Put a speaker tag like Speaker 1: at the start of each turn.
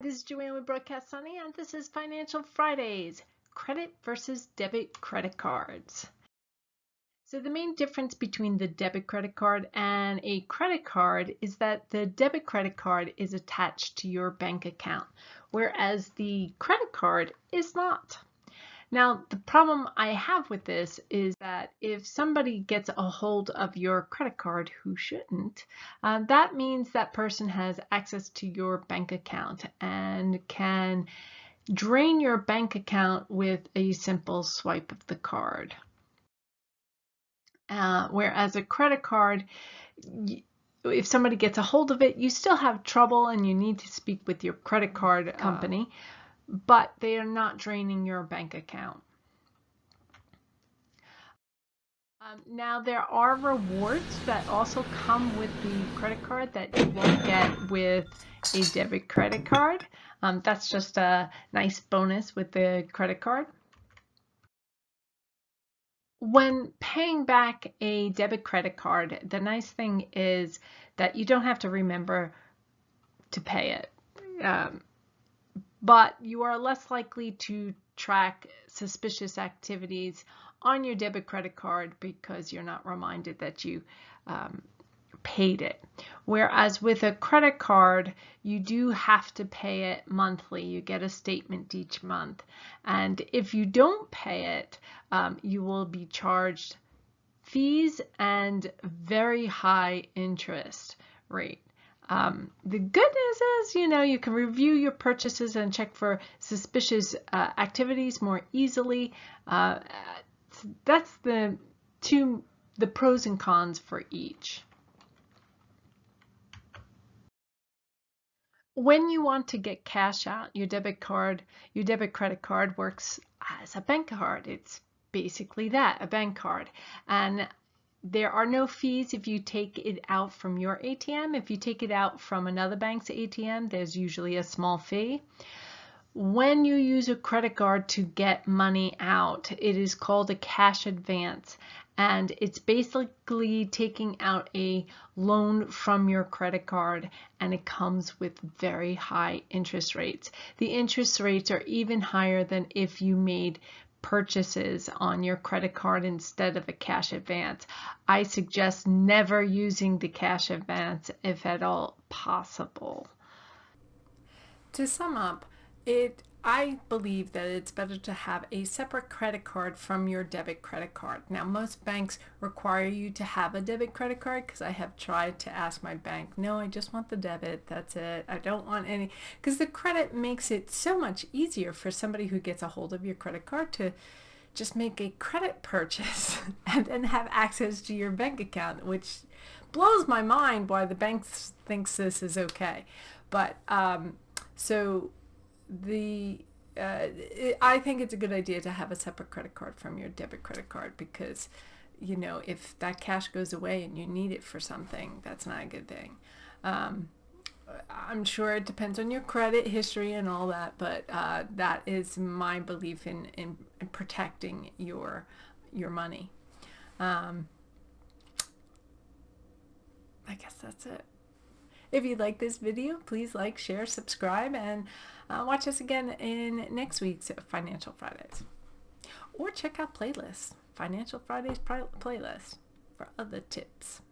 Speaker 1: this is Joanne with Broadcast Sunny, and this is Financial Fridays, credit versus debit credit cards. So the main difference between the debit credit card and a credit card is that the debit credit card is attached to your bank account, whereas the credit card is not. Now, the problem I have with this is that if somebody gets a hold of your credit card who shouldn't, that means that person has access to your bank account and can drain your bank account with a simple swipe of the card. Whereas a credit card, if somebody gets a hold of it, you still have trouble and you need to speak with your credit card company, but they are not draining your bank account. Now, there are rewards that also come with the credit card that you won't get with a debit credit card. That's just a nice bonus with the credit card. When paying back a debit credit card, the nice thing is that you don't have to remember to pay it. But you are less likely to track suspicious activities on your debit credit card because you're not reminded that you paid it. Whereas with a credit card, you do have to pay it monthly. You get a statement each month. And if you don't pay it, you will be charged fees and very high interest rate. The good news is, you can review your purchases and check for suspicious activities more easily. That's the pros and cons for each. When you want to get cash out, your debit credit card works as a bank card. It's basically that, a bank card. And there are no fees if you take it out from your ATM. If you take it out from another bank's ATM, there's usually a small fee. When you use a credit card to get money out, it is called a cash advance. And it's basically taking out a loan from your credit card, and it comes with very high interest rates. The interest rates are even higher than if you made purchases on your credit card instead of a cash advance. I suggest never using the cash advance if at all possible. To sum up, I believe that it's better to have a separate credit card from your debit credit card. Now, most banks require you to have a debit credit card because I have tried to ask my bank, no, I just want the debit, that's it. I don't want any, because the credit makes it so much easier for somebody who gets a hold of your credit card to just make a credit purchase and then have access to your bank account, which blows my mind why the bank thinks this is okay. But I think it's a good idea to have a separate credit card from your debit credit card because, if that cash goes away and you need it for something, that's not a good thing. I'm sure it depends on your credit history and all that, but that is my belief in protecting your money. I guess that's it. If you like this video, please like, share, subscribe, and watch us again in next week's Financial Fridays. Or check out playlists, Financial Fridays playlist for other tips.